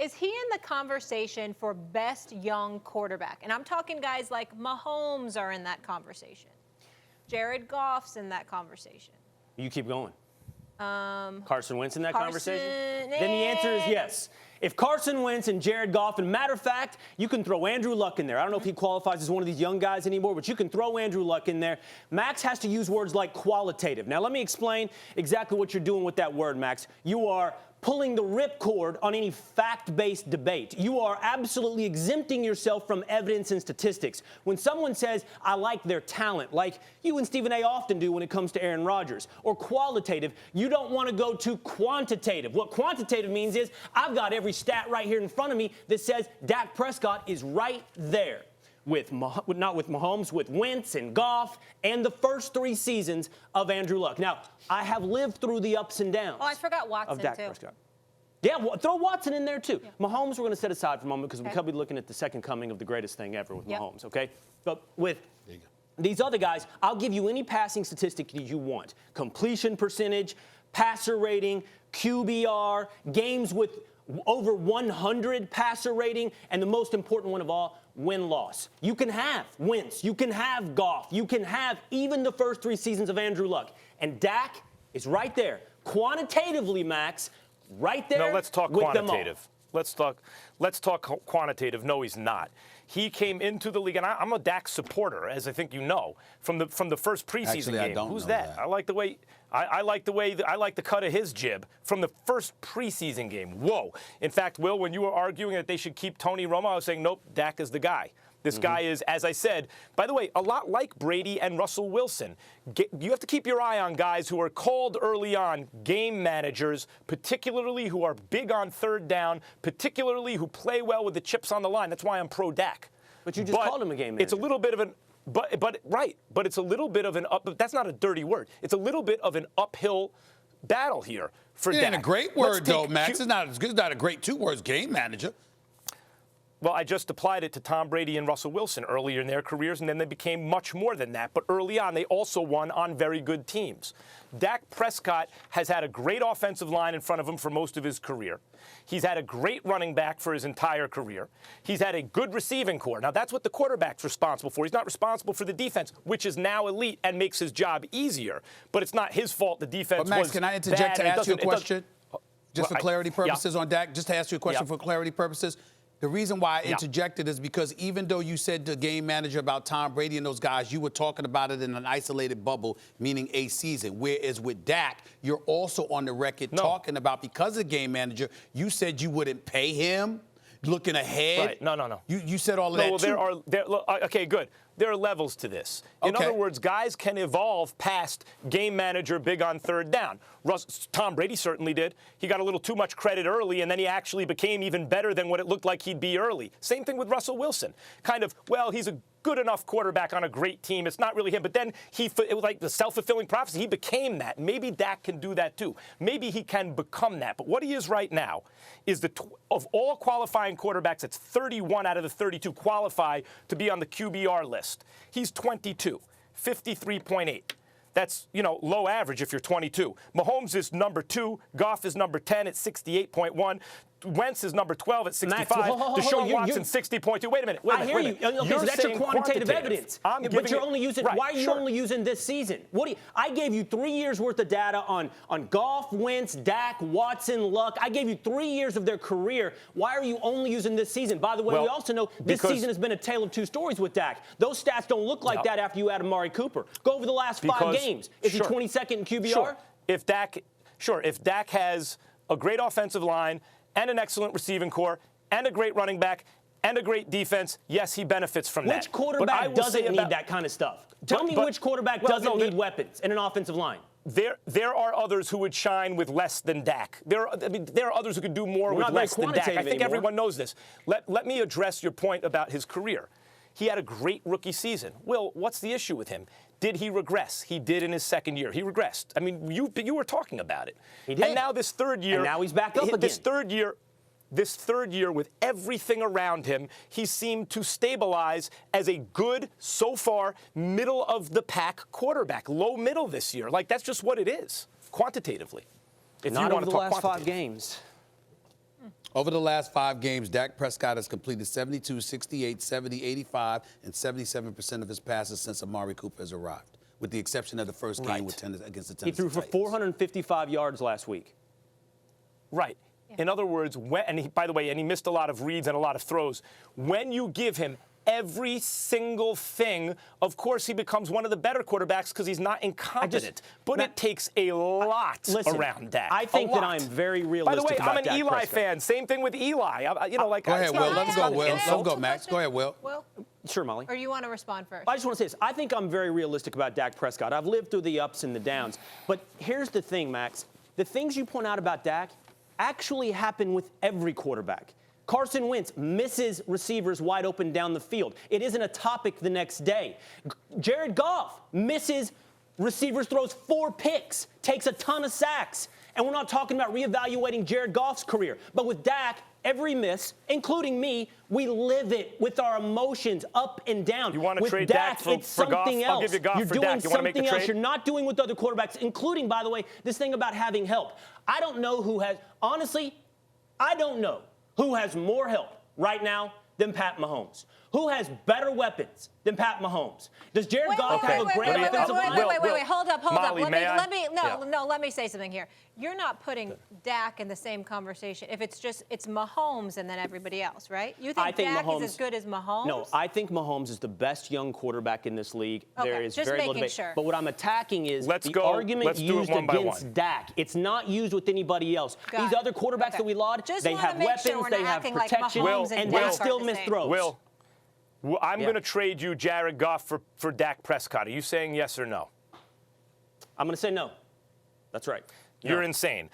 Is he in the conversation for best young quarterback? And I'm talking guys like Mahomes are in that conversation. Jared Goff's in that conversation. You keep going. Carson Wentz in that Carson, conversation? Then the answer is yes. If Carson Wentz and Jared Goff, and matter of fact, you can throw Andrew Luck in there. I don't know if he qualifies as one of these young guys anymore, but you can throw Andrew Luck in there. Max has to use words like qualitative. Now, let me explain exactly what you're doing with that word, Max. You are pulling the ripcord on any fact-based debate. You are absolutely exempting yourself from evidence and statistics. When someone says, I like their talent, like you and Stephen A. often do when it comes to Aaron Rodgers, or qualitative, you don't want to go to quantitative. What quantitative means is, I've got every stat right here in front of me that says Dak Prescott is right there. Not with Mahomes, with Wentz and Goff, and the first 3 seasons of Andrew Luck. Now, I have lived through the ups and downs. Oh, I forgot Watson, of Dak too. Prescott. Yeah, throw Watson in there, too. Yeah. Mahomes, we're going to set aside for a moment because we could be looking at the second coming of the greatest thing ever with Mahomes, okay? But with these other guys, I'll give you any passing statistic that you want. Completion percentage, passer rating, QBR, games with over 100 passer rating, and the most important one of all, win-loss. You can have Wentz, you can have Goff, you can have even the first 3 seasons of Andrew Luck. And Dak is right there. Quantitatively, Max, right there. No, let's talk with quantitative. Let's talk quantitative. No, he's not. He came into the league, and I'm a Dak supporter, as I think you know, from the first preseason game. I don't Who's know that? I like the way I like the cut of his jib from the first preseason game. Whoa! In fact, Will, when you were arguing that they should keep Tony Romo, I was saying nope, Dak is the guy. This guy is, as I said, by the way, a lot like Brady and Russell Wilson. You have to keep your eye on guys who are called early on game managers, particularly who are big on third down, particularly who play well with the chips on the line. That's why I'm pro Dak. But you just called him a game manager. It's a little bit of an but it's a little bit of an up. That's not a dirty word. It's a little bit of an uphill battle here for Dak. It ain't a great word, though, Max. It's not a great 2 words, game manager. Well, I just applied it to Tom Brady and Russell Wilson earlier in their careers, and then they became much more than that. But early on, they also won on very good teams. Dak Prescott has had a great offensive line in front of him for most of his career. He's had a great running back for his entire career. He's had a good receiving core. Now, that's what the quarterback's responsible for. He's not responsible for the defense, which is now elite and makes his job easier. But it's not his fault the defense was bad. But, Max, can I interject to ask you a question? Just for clarity purposes on Dak, just to ask you a question for clarity purposes. The reason why I interjected is because even though you said the game manager about Tom Brady and those guys, you were talking about it in an isolated bubble, meaning a season. Whereas with Dak, you're also on the record talking about, because of game manager, you said you wouldn't pay him, looking ahead. Right. No. You said all of that, too. Okay, good. There are levels to this. In other words, guys can evolve past game manager big on third down. Tom Brady certainly did. He got a little too much credit early, and then he actually became even better than what it looked like he'd be early. Same thing with Russell Wilson. Kind of, well, he's a good enough quarterback on a great team. It's not really him. But then it was like the self-fulfilling prophecy. He became that. Maybe Dak can do that too. Maybe he can become that. But what he is right now is of all qualifying quarterbacks, it's 31 out of the 32 qualify to be on the QBR list. He's 22, 53.8. That's, low average if you're 22. Mahomes is number 2. Goff is number 10 at 68.1. Wentz is number 12 at 65. Deshaun Watson, 60.2. Wait a minute. I hear you. Okay, so that's your quantitative evidence. But you're only using. Right, why are you only using this season? I gave you 3 years worth of data on Goff, Wentz, Dak, Watson, Luck. I gave you 3 years of their career. Why are you only using this season? By the way, we also know this season has been a tale of 2 stories with Dak. Those stats don't look like that after you add Amari Cooper. Go over the last 5 games. Is he 22nd in QBR? Sure. If Dak has a great offensive line and an excellent receiving core, and a great running back, and a great defense, yes, he benefits from that. Which quarterback doesn't need that kind of stuff? Tell me which quarterback doesn't need weapons and an offensive line. There are others who would shine with less than Dak. There are others who could do more with less than Dak. I think everyone knows this. Let me address your point about his career. He had a great rookie season. Will, what's the issue with him? Did he regress? He did in his second year. He regressed. I mean, you were talking about it. He did. And now this third year. And now he's back up again. This third year with everything around him, he seemed to stabilize as a good, so far, middle-of-the-pack quarterback. Low middle this year. Like, that's just what it is, quantitatively. Not over the last 5 games. Over the last 5 games, Dak Prescott has completed 72, 68, 70, 85, and 77% of his passes since Amari Cooper has arrived, with the exception of the first game against the Tennessee Titans. He threw for 455 yards last week. Right. In other words, by the way, he missed a lot of reads and a lot of throws. When you give him every single thing, of course, he becomes one of the better quarterbacks because he's not incompetent. But it takes a lot around Dak. I think that I'm very realistic. By the way, I'm an Dak Eli Prescott. fan. Same thing with Eli. Go ahead, Will. Let him go, Will. Let him go, Max. Go ahead, Will. Sure, Molly. Or you want to respond first? I just want to say this. I think I'm very realistic about Dak Prescott. I've lived through the ups and the downs. But here's the thing, Max. The things you point out about Dak actually happen with every quarterback. Carson Wentz misses receivers wide open down the field. It isn't a topic the next day. Jared Goff misses receivers, throws 4 picks, takes a ton of sacks. And we're not talking about reevaluating Jared Goff's career. But with Dak, every miss, including me, we live it with our emotions up and down. You want to with trade Dak, for it's something Goff? else. I'll give you Goff You're for doing Dak. You want to make the something else. trade? You're not doing with other quarterbacks, including, by the way, this thing about having help. I don't know who has, honestly, I don't know who has more help right now than Pat Mahomes. Who has better weapons than Pat Mahomes? Does Jared Goff have a great offensive line? Wait, hold up. Molly, Let me say something here. You're not putting Dak in the same conversation if it's Mahomes and then everybody else, right? You think Dak is as good as Mahomes? No, I think Mahomes is the best young quarterback in this league. Okay, there is just very little making debate. sure. But what I'm attacking is the argument used against Dak. It's not used with anybody else. These other quartures that we laud, they have weapons, they have protection, and they still miss throws. Will, I'm going to trade you Jared Goff for Dak Prescott. Are you saying yes or no? I'm going to say no. That's right. You're insane.